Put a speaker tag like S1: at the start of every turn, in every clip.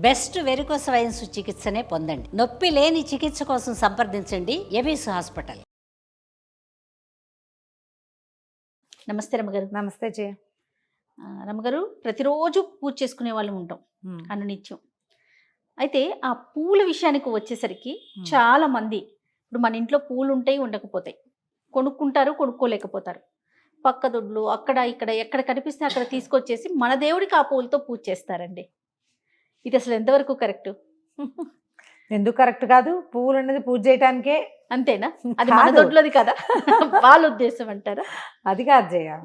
S1: Best varicose veins చికిత్సనే పొందండి. నొప్పి లేని చికిత్స కోసం సంప్రదించండి ఎబిస్ హాస్పిటల్. నమస్తే రమ్మగారు.
S2: నమస్తే జయ.
S1: రమ్మగారు, ప్రతిరోజు పూజ చేసుకునే వాళ్ళం ఉంటాం అనునిత్యం. అయితే ఆ పూల విషయానికి వచ్చేసరికి చాలా మంది ఇప్పుడు మన ఇంట్లో పూలు ఉంటాయి, ఉండకపోతాయి, కొనుక్కుంటారు, కొనుక్కోలేకపోతారు. పక్క దొడ్లు అక్కడ ఇక్కడ ఎక్కడ కనిపిస్తే అక్కడ తీసుకొచ్చేసి మన దేవుడికి ఆ పూలతో పూజ చేస్తారండి. ఇది అసలు ఎంతవరకు కరెక్ట్?
S2: ఎందుకు కరెక్ట్ కాదు? పువ్వులు అనేది పూజ చేయడానికే.
S1: అంతేనా? అది మన దొడ్లోది కదా వాళ్ళ ఉద్దేశం అంటారా?
S2: అది కాదు జయ.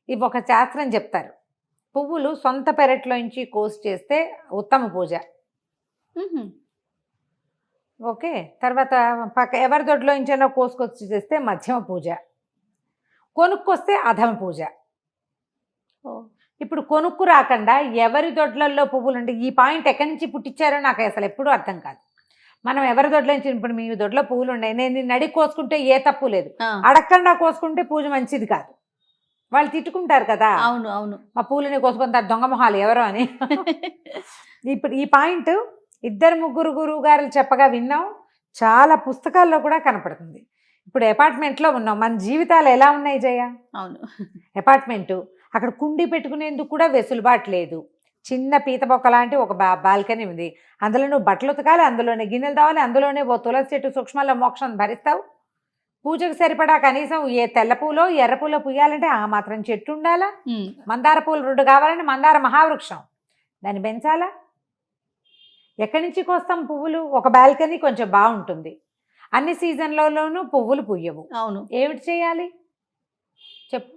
S2: ఇవి ఒక శాస్త్రం చెప్తారు. పువ్వులు సొంత పెరట్లో నుంచి కోసి చేస్తే ఉత్తమ పూజ. ఓకే. తర్వాత పక్క ఎవరి దొడ్లో నుంచైనా కోసుకొచ్చి చేస్తే మధ్యమ పూజ, కొనుక్కొస్తే అధమ పూజ. ఇప్పుడు కొనుక్కు రాకుండా ఎవరి దొడ్లల్లో పువ్వులు ఉంటే ఈ పాయింట్ ఎక్కడి నుంచి పుట్టించారో నాకు అసలు ఎప్పుడూ అర్థం కాదు. మనం ఎవరి దొడ్ల నుంచి, ఇప్పుడు మీ దొడ్లో పువ్వులు ఉన్నాయి, నేను నిన్ను అడిగి కోసుకుంటే ఏ తప్పు లేదు, అడగకుండా కోసుకుంటే పూజ మంచిది కాదు. వాళ్ళు తిట్టుకుంటారు కదా.
S1: అవును అవును,
S2: మా పూలని కోసుకుంటారు దొంగ మొహాలు ఎవరో అని. ఇప్పుడు ఈ పాయింట్ ఇద్దరు ముగ్గురు గురువు గారు చెప్పగా విన్నాం, చాలా పుస్తకాల్లో కూడా కనపడుతుంది. ఇప్పుడు అపార్ట్మెంట్లో ఉన్నాం, మన జీవితాలు ఎలా ఉన్నాయి జయ?
S1: అవును.
S2: అపార్ట్మెంటు, అక్కడ కుండీ పెట్టుకునేందుకు కూడా వెసులుబాటు లేదు. చిన్న పీత బొక్క లాంటి ఒక బాల్కనీ ఉంది, అందులో నువ్వు బట్టలు ఉతకాలి, అందులోనే గిన్నెలు తావాలి, అందులోనే ఓ తులసి చెట్టు సూక్ష్మంలో మోక్షం భరిస్తావు. పూజకు సరిపడా కనీసం ఏ తెల్ల పూలో ఎర్ర పూలో పూయాలంటే ఆ మాత్రం చెట్టు ఉండాలా? మందార పూలు 2 కావాలంటే మందార మహావృక్షం, దాన్ని పెంచాలా? ఎక్కడి నుంచి కోస్తాం పువ్వులు? ఒక బాల్కనీ కొంచెం బాగుంటుంది, అన్ని సీజన్లలోనూ పువ్వులు పూయవు.
S1: అవును,
S2: ఏమిటి చేయాలి చెప్పు?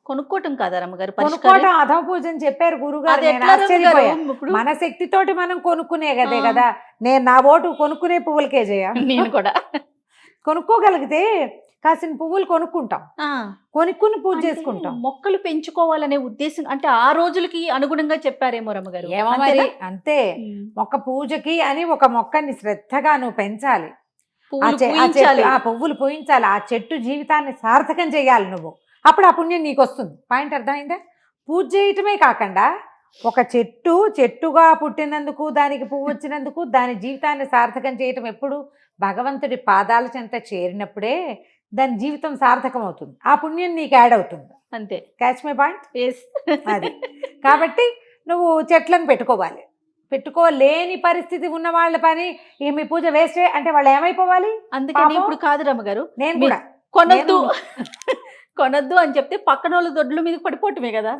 S1: కొనుక్కోవటం కాదా రమ్మగారు?
S2: కొనుక్కోవటం అధమ పూజ అని చెప్పారు గురుగారు. నేను ఆశ్చర్యపోయా. మన శక్తితోటి మనం కొనుక్కునే కదే కదా. నేను నా ఓటు కొనుక్కునే పువ్వులకే చేయ.
S1: నేను కూడా
S2: కొనుక్కోగలిగితే కాసిన పువ్వులు కొనుక్కుంటాం, కొనుక్కుని పూజ చేసుకుంటాం.
S1: మొక్కలు పెంచుకోవాలనే ఉద్దేశం అంటే ఆ రోజులకి అనుగుణంగా చెప్పారేమో రమ్మగారు.
S2: ఏమో మరి, అంతే. మొక్క పూజకి అని ఒక మొక్కని శ్రద్ధగా నువ్వు పెంచాలి, ఆ పువ్వులు పూయించాలి, ఆ చెట్టు జీవితాన్ని సార్థకం చేయాలి నువ్వు. అప్పుడు ఆ పుణ్యం నీకు వస్తుంది. పాయింట్ అర్థమైందా? పూజ చేయటమే కాకుండా ఒక చెట్టుగా పుట్టినందుకు, దానికి పువ్వు వచ్చినందుకు, దాని జీవితాన్ని సార్థకం చేయటం ఎప్పుడు? భగవంతుడి పాదాల చెంత చేరినప్పుడే దాని జీవితం సార్థకం అవుతుంది, ఆ పుణ్యం నీకు యాడ్ అవుతుంది.
S1: అంతే.
S2: Catch my point? అది కాబట్టి నువ్వు చెట్లను పెట్టుకోవాలి. పెట్టుకోలేని పరిస్థితి ఉన్న వాళ్ళ పని మీ పూజ వేస్టే అంటే వాళ్ళు ఏమైపోవాలి?
S1: అందుకని ఇప్పుడు కాదు రమ్మగారు,
S2: నేను కూడా
S1: కొనద్దు అని చెప్తే పక్కన వాళ్ళ దొడ్ల మీద పడిపోవటమే కదా.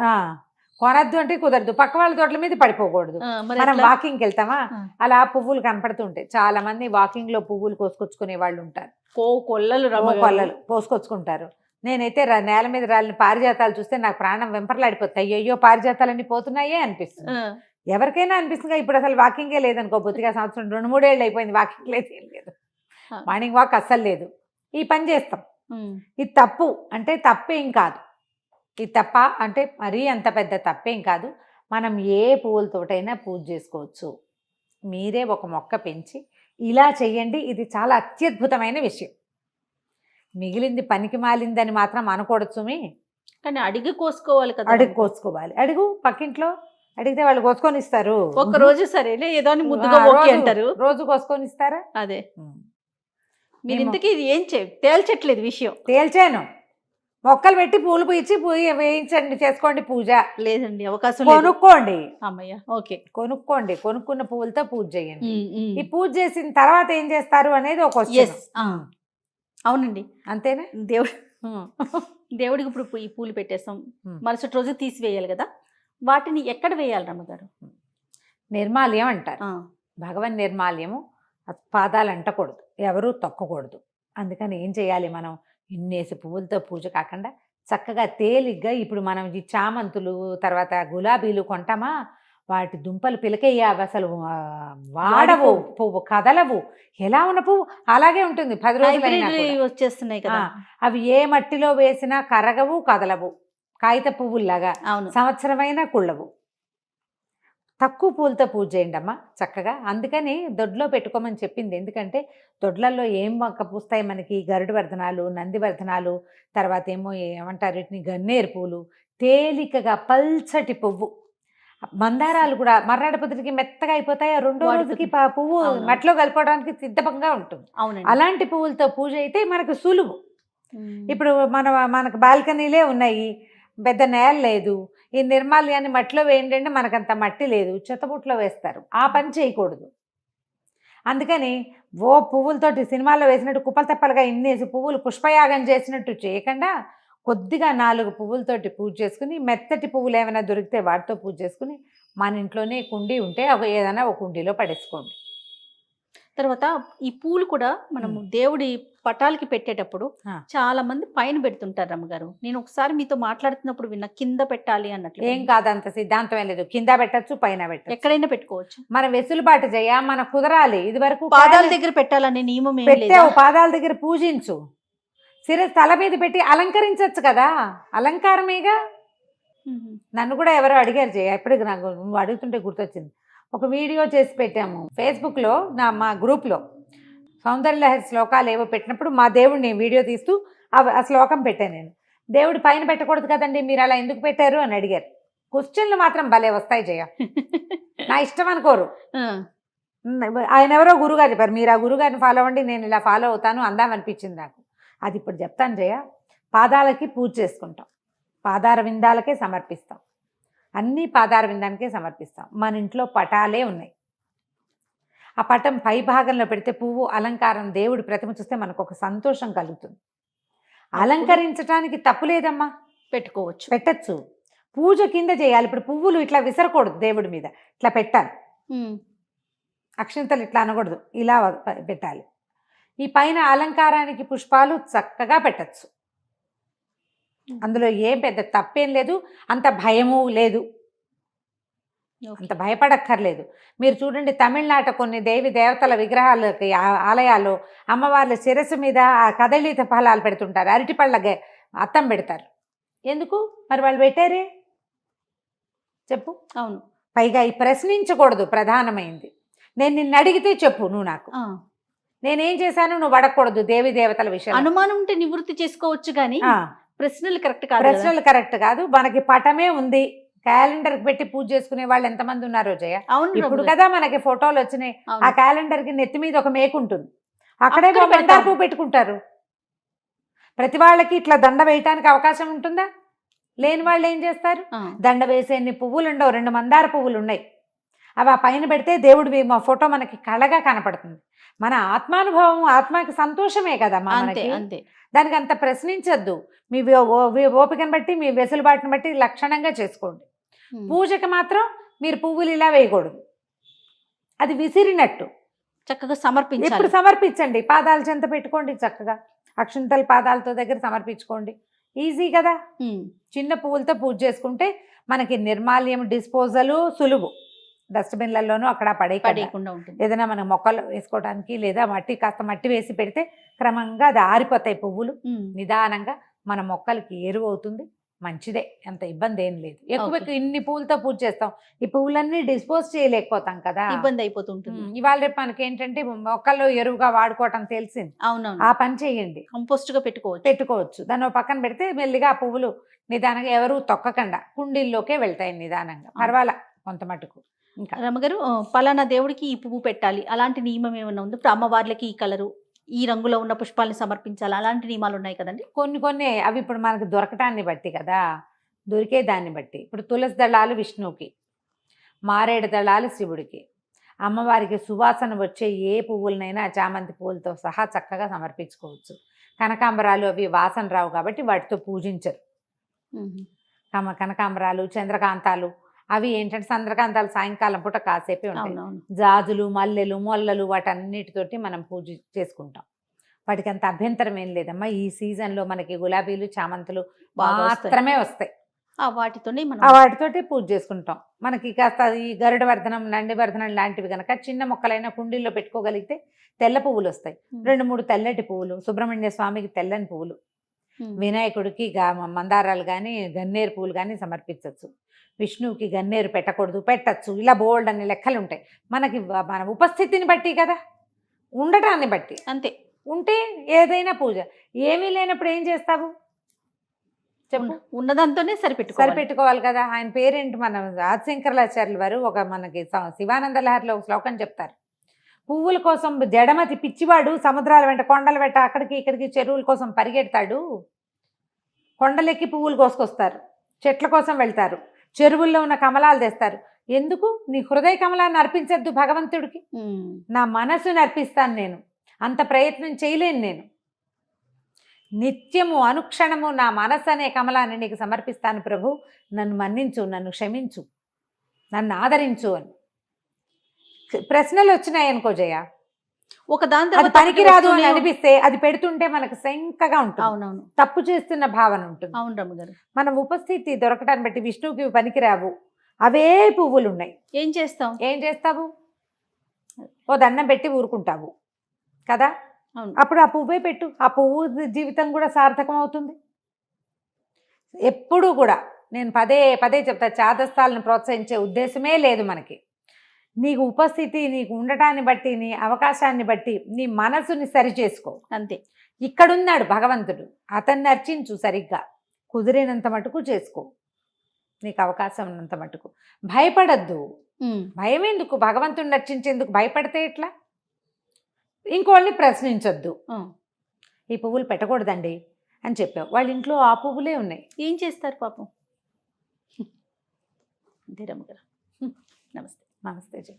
S2: కొనద్దు అంటే కుదరదు, పక్క వాళ్ళ తోటల మీద పడిపోకూడదు. మనం వాకింగ్కి వెళ్తామా, అలా పువ్వులు కనపడుతుంటాయి. చాలా మంది వాకింగ్ లో పువ్వులు కోసుకొచ్చుకునే వాళ్ళు ఉంటారు, కొల్లలు పోసుకొచ్చుకుంటారు. నేనైతే నేల మీద రాలిన పారిజాతాలు చూస్తే నాకు ప్రాణం వెంపర్లాడిపోతాయి. అయ్యో పారిజాతాలన్నీ పోతున్నాయే అనిపిస్తుంది. ఎవరికైనా అనిపిస్తుంది. ఇప్పుడు అసలు వాకింగే లేదనుకో, బొత్తిగా సంవత్సరం 2-3 ఏళ్ళు అయిపోయింది వాకింగ్ లేదు, ఏం లేదు, మార్నింగ్ వాక్ అస్సలు లేదు. ఈ పని చేస్తాం. ఇది తప్పు అంటే తప్పేం కాదు, ఇది తప్ప అంటే మరీ అంత పెద్ద తప్పేం కాదు. మనం ఏ పువ్వులతోటైనా పూజ చేసుకోవచ్చు. మీరే ఒక మొక్క పెంచి ఇలా చెయ్యండి, ఇది చాలా అత్యద్భుతమైన విషయం. మిగిలింది పనికి మాలిందని మాత్రం అనకూడదు సుమి.
S1: కానీ అడిగి కోసుకోవాలి కదా.
S2: అడిగి కోసుకోవాలి. అడుగు, పక్కింట్లో అడిగితే వాళ్ళు కోసుకొని ఇస్తారు.
S1: ఒక రోజు సరేలే ఏదో ముద్దుగా అంటారు,
S2: రోజు కోసుకొని ఇస్తారా?
S1: అదే. మీరు ఇంతకీ ఇది ఏం తేల్చట్లేదు విషయం.
S2: తేల్చాను, మొక్కలు పెట్టి పూలు పూయించి వేయించండి, చేసుకోండి పూజ.
S1: లేదండి, అవకాశం
S2: కొనుక్కోండి.
S1: అమ్మయ్య, ఓకే,
S2: కొనుక్కోండి, కొనుక్కున్న పువ్వులతో పూజ చేయండి. ఈ పూజ చేసిన తర్వాత ఏం చేస్తారు అనేది ఒక క్వశ్చన్.
S1: అవునండి,
S2: అంతేనా?
S1: దేవుడికి ఇప్పుడు ఈ పూలు పెట్టేస్తాం, మరుసటి రోజు తీసివేయాలి కదా, వాటిని ఎక్కడ వేయాలి రమ్మగారు?
S2: నిర్మాల్యం అంటారు. భగవన్ నిర్మాల్యము, పాదాలు అంటకూడదు, ఎవరూ తొక్కకూడదు. అందుకని ఏం చేయాలి మనం? ఇన్నేసి పువ్వులతో పూజ కాకుండా చక్కగా తేలిగ్గా, ఇప్పుడు మనం ఈ చామంతులు తర్వాత గులాబీలు కొంటామా, వాటి దుంపలు పిలకయ్యావి, అసలు వాడవు, పువ్వు కదలవు. ఎలా ఉన్న పువ్వు అలాగే ఉంటుంది 10 రోజులు
S1: వచ్చేస్తున్నాయి కదా.
S2: అవి ఏ మట్టిలో వేసినా కరగవు, కదలవు, కాగిత పువ్వుల్లాగా సంవత్సరమైనా కుళ్ళవు. తక్కువ పూలతో పూజ చేయండి అమ్మ చక్కగా. అందుకని దొడ్లో పెట్టుకోమని చెప్పింది. ఎందుకంటే దొడ్లలో ఏం మొక్క పూస్తాయి మనకి? గరుడు వర్ధనాలు, నందివర్ధనాలు, తర్వాత ఏమో ఏమంటారు వీటిని, గన్నేరు పూలు, తేలికగా పల్చటి పువ్వు. మందారాలు కూడా మర్నాడు పొద్దుటికి మెత్తగా అయిపోతాయి, రెండో రోజుకి పువ్వు
S1: అవును.
S2: మట్టిలో కలుపుకోవడానికి సిద్ధంగా ఉంటుంది.
S1: అవునండి.
S2: అలాంటి పువ్వులతో పూజ అయితే మనకు సులువు. ఇప్పుడు మనకు బాల్కనీలే ఉన్నాయి, పెద్ద నేల లేదు, ఈ నిర్మాల్యాన్ని మట్టిలో వేయండి అంటే మనకంత మట్టి లేదు, చెత్తబుట్లో వేస్తారు. ఆ పని చేయకూడదు. అందుకని పువ్వులతోటి సినిమాల్లో వేసినట్టు కుప్పలు తెప్పలుగా ఇన్నేసి పువ్వులు పుష్పయాగం చేసినట్టు చేయకుండా కొద్దిగా 4 పువ్వులతోటి పూజ చేసుకుని, మెత్తటి పువ్వులు ఏమైనా దొరికితే వాటితో పూజ చేసుకుని, మన ఇంట్లోనే కుండీ ఉంటే ఏదైనా ఒక కుండీలో పడేసుకోండి.
S1: తర్వాత ఈ పూలు కూడా మనము దేవుడి పటాలకి పెట్టేటప్పుడు చాలా మంది పైన పెడుతుంటారు రమ్మగారు. నేను ఒకసారి మీతో మాట్లాడుతున్నప్పుడు విన్నా కింద పెట్టాలి అన్నట్లు.
S2: ఏం కాదు, అంత సిద్ధాంతం ఏం లేదు. కింద పెట్టచ్చు, పైన పెట్టచ్చు,
S1: ఎక్కడైనా పెట్టుకోవచ్చు.
S2: మన వెసులుబాటు చేయ, మన కుదరాలి. ఇది వరకు
S1: పాదాల దగ్గర పెట్టాలనే నియమం ఏం లేదు.
S2: పెట్టావు, పాదాల దగ్గర పూజించు, శిరస్సు తల మీద పెట్టి అలంకరించచ్చు కదా, అలంకారమేగా. నన్ను కూడా ఎవరో అడిగారు చేయ, ఎప్పటికి నాకు నువ్వు అడుగుతుంటే గుర్తొచ్చింది. ఒక వీడియో చేసి పెట్టాము ఫేస్బుక్లో, మా గ్రూప్లో సౌందర్యలహరి శ్లోకాలు ఏవో పెట్టినప్పుడు మా దేవుడిని వీడియో తీస్తూ ఆ శ్లోకం పెట్టాను నేను. దేవుడి పైన పెట్టకూడదు కదండి, మీరు అలా ఎందుకు పెట్టారు అని అడిగారు. క్వశ్చన్లు మాత్రం భలే వస్తాయి జయ, నా ఇష్టం అనుకోరు. ఆయన ఎవరో గురుగారు చెప్పారు, మీరు ఆ గురుగారిని ఫాలో అవ్వండి, నేను ఇలా ఫాలో అవుతాను అందామనిపించింది నాకు. అది ఇప్పుడు చెప్తాను జయ. పాదాలకి పూజ చేసుకుంటాం, పాదార విందాలకే సమర్పిస్తాం, అన్నీ పాదార విందానికే సమర్పిస్తాం. మన ఇంట్లో పటాలే ఉన్నాయి, ఆ పటం పై భాగంలో పెడితే పువ్వు అలంకారం, దేవుడి ప్రతిమ చూస్తే మనకు ఒక సంతోషం కలుగుతుంది. అలంకరించడానికి తప్పు లేదమ్మా,
S1: పెట్టుకోవచ్చు,
S2: పెట్టచ్చు. పూజ కింద చేయాలి. ఇప్పుడు పువ్వులు ఇట్లా విసరకూడదు, దేవుడి మీద ఇట్లా పెట్టాలి, అక్షంతలు ఇట్లా అనకూడదు, ఇలా పెట్టాలి. ఈ పైన అలంకారానికి పుష్పాలు చక్కగా పెట్టచ్చు, అందులో ఏం పెద్ద తప్పేం లేదు, అంత భయము లేదు, అంత భయపడక్కర్లేదు. మీరు చూడండి, తమిళనాట కొన్ని దేవతల విగ్రహాలకి ఆలయాల్లో అమ్మవార్ల శిరస్సు మీద ఆ కదళిత ఫలాలు పెడుతుంటారు, అరటిపళ్ళ అద్దం పెడతారు. ఎందుకు మరి వాళ్ళు పెట్టారే చెప్పు?
S1: అవును.
S2: పైగా ఈ ప్రశ్నించకూడదు, ప్రధానమైంది. నేను నిన్ను అడిగితే చెప్పు, నువ్వు నాకు నేనేం చేశాను నువ్వు అడగకూడదు. దేవి దేవతల విషయం
S1: అనుమానం ఉంటే నివృత్తి చేసుకోవచ్చు, కానీ ప్రశ్నలు కరెక్ట్ కాదు.
S2: ప్రశ్నలు కరెక్ట్ కాదు. మనకి పటమే ఉంది, క్యాలెండర్ పెట్టి పూజ చేసుకునే వాళ్ళు ఎంతమంది ఉన్నారో జయ. ఇప్పుడు కదా మనకి ఫోటోలు వచ్చినాయి, ఆ క్యాలెండర్ కి నెత్తి మీద ఒక మేకు ఉంటుంది, అక్కడే మందార పువ్వు పెట్టుకుంటారు. ప్రతి వాళ్ళకి ఇట్లా దండ వేయటానికి అవకాశం ఉంటుందా? లేని వాళ్ళు ఏం చేస్తారు, దండ వేసే పువ్వులు ఉండవు, 2 మందార పువ్వులు ఉన్నాయి, అవి ఆ పైన పెడితే దేవుడి మా ఫోటో మనకి కళగా కనపడుతుంది. మన ఆత్మానుభవం, ఆత్మకి సంతోషమే కదమ్మా మనకి. దానికి అంత ప్రశ్నించద్దు. మీ ఓపికను బట్టి, మీ వెసులుబాటుని బట్టి లక్షణంగా చేసుకోండి. పూజకి మాత్రం మీరు పువ్వులు ఇలా వేయకూడదు, అది విసిరినట్టు.
S1: చక్కగా సమర్పించాలి.
S2: ఇప్పుడు సమర్పించండి, పాదాల చెంత పెట్టుకోండి, చక్కగా అక్షంతల పాదాలతో దగ్గర సమర్పించుకోండి, ఈజీ కదా. చిన్న పువ్వులతో పూజ చేసుకుంటే మనకి నిర్మాల్యం డిస్పోజల్ సులువు. డస్ట్బిన్లలోనూ అక్కడ పడేయకుండా ఉంటుంది. ఏదైనా మనం మొక్కలు వేసుకోవడానికి లేదా కాస్త మట్టి వేసి పెడితే క్రమంగా అది ఆరిపోతాయి పువ్వులు. నిదానంగా మన మొక్కలకి ఎరువు అవుతుంది, మంచిదే, అంత ఇబ్బంది ఏం లేదు. ఎక్కువ ఇన్ని పువ్వులతో పూజ చేస్తాం, ఈ పువ్వులన్నీ డిస్పోజ్ చేయలేకపోతాం కదా,
S1: ఇబ్బంది అయిపోతుంటుంది.
S2: ఇవాళ రేపు మనకి ఏంటంటే మొక్కల్లో ఎరువుగా వాడుకోవటం తెలిసింది, ఆ పని చేయండి.
S1: కంపోస్ట్ గా
S2: పెట్టుకోవచ్చు. దాన్ని పక్కన పెడితే మెల్లిగా ఆ పువ్వులు నిదానంగా ఎవరు తొక్కకుండా కుండీల్లోకే వెళ్తాయి నిదానంగా, పర్వాలా కొంత మటుకు.
S1: ఇంకా రమ్మగారు, పలానా దేవుడికి ఈ పువ్వు పెట్టాలి అలాంటి నియమం ఏమన్నా ఉంది? ఇప్పుడు అమ్మవార్లకి ఈ కలరు, ఈ రంగులో ఉన్న పుష్పాలను సమర్పించాలి, అలాంటి నియమాలు ఉన్నాయి కదండి?
S2: కొన్ని అవి ఇప్పుడు మనకు దొరకటాన్ని బట్టి కదా, దొరికే దాన్ని బట్టి. ఇప్పుడు తులసి దళాలు విష్ణువుకి, మారేడు దళాలు శివుడికి, అమ్మవారికి సువాసన వచ్చే ఏ పువ్వులనైనా చామంతి పువ్వులతో సహా చక్కగా సమర్పించుకోవచ్చు. కనకాంబరాలు అవి వాసన రావు కాబట్టి వాటితో పూజించరు. కనకాంబరాలు, చంద్రకాంతాలు అవి ఏంటంటే చంద్రకాంతాలు సాయంకాలం పూట కాసేపే ఉంటాయి. జాజులు, మల్లెలు, మొల్లలు వాటన్నిటితోటి మనం పూజ చేసుకుంటాం. వాటికి అంత అభ్యంతరం ఏం లేదమ్మా. ఈ సీజన్లో మనకి గులాబీలు, చామంతులు మాత్రమే వస్తాయి, వాటితోటి పూజ చేసుకుంటాం. మనకి కాస్త ఈ గరుడ వర్ధనం, నంది వర్ధనం లాంటివి కనుక చిన్న మొక్కలైనా కుండీల్లో పెట్టుకోగలిగితే తెల్ల పువ్వులు వస్తాయి. 2-3 తెల్లటి పువ్వులు, సుబ్రహ్మణ్య స్వామికి తెల్లని పువ్వులు, వినాయకుడికి మందారాలు కానీ గన్నేరు పువ్వులు కానీ సమర్పించవచ్చు. విష్ణువుకి గన్నేరు పెట్టకూడదు, పెట్టచ్చు. ఇలా బోల్డ్ అనే లెక్కలు ఉంటాయి. మనకి మన ఉపస్థితిని బట్టి కదా, ఉండటాన్ని బట్టి. అంతే. ఉంటే ఏదైనా పూజ. ఏమీ లేనప్పుడు ఏం చేస్తావు? చెప్పు.
S1: ఉన్నదాంతోనే సరిపెట్టుకోవాలి.
S2: సరిపెట్టుకోవాలి కదా. ఆయన పేరేంటి, మన ఆదిశంకరాచార్యుల వారు ఒక మనకి శివానంద లహరిలో ఒక శ్లోకం చెప్తారు. పువ్వుల కోసం జడమతి పిచ్చివాడు సముద్రాల వెంట కొండల వెంట అక్కడికి ఇక్కడికి చెరువుల కోసం పరిగెడతాడు. కొండలెక్కి పువ్వులు కోసుకొస్తారు, చెట్ల కోసం వెళ్తారు, చెరువుల్లో ఉన్న కమలాలు తెస్తారు. ఎందుకు? నీ హృదయ కమలాన్ని అర్పించద్దు భగవంతుడికి? నా మనసుని అర్పిస్తాను నేను, అంత ప్రయత్నం చేయలేను నేను. నిత్యము అనుక్షణము నా మనసు అనే కమలాన్ని నీకు సమర్పిస్తాను ప్రభు, నన్ను మన్నించు, నన్ను క్షమించు, నన్ను ఆదరించు అని. ప్రశ్నలు వచ్చినాయి అనుకో జయ,
S1: ఒక దాని
S2: అది పనికిరాదు అని అనిపిస్తే అది పెడుతుంటే మనకు శంకగా ఉంటుంది.
S1: అవునవును,
S2: తప్పు చేస్తున్న భావన ఉంటుంది.
S1: అవును రమ్మగారు.
S2: మనం ఉపస్థితి దొరకటాన్ని బట్టి విష్ణువుకి పనికిరావు అవే పువ్వులు ఉన్నాయి.
S1: ఏం చేస్తాం?
S2: ఏం చేస్తావు? ఓ దండం పెట్టి ఊరుకుంటావు కదా. అప్పుడు ఆ పువ్వే పెట్టు, ఆ పువ్వు జీవితం కూడా సార్థకం అవుతుంది. ఎప్పుడూ కూడా నేను పదే పదే చెప్తా, చాదస్తాలను ప్రోత్సహించే ఉద్దేశమే లేదు మనకి. నీకు ఉపస్థితి, నీకు ఉండటాన్ని బట్టి, నీ అవకాశాన్ని బట్టి నీ మనసుని సరి చేసుకో
S1: అంతే.
S2: ఇక్కడున్నాడు భగవంతుడు, అతన్ని అర్చించు, సరిగ్గా కుదిరినంత మటుకు చేసుకో, నీకు అవకాశం ఉన్నంత మటుకు. భయపడద్దు. భయం ఎందుకు? భగవంతుడిని అర్చించేందుకు భయపడితే ఎట్లా? ఇంకోళ్ళని ప్రశ్నించొద్దు. ఈ పువ్వులు పెట్టకూడదండి అని చెప్పావు, వాళ్ళ ఇంట్లో ఆ పువ్వులే ఉన్నాయి,
S1: ఏం చేస్తారు పాపం. అంతే రమ్మగారు. నమస్తే.
S2: నమస్తే జీ.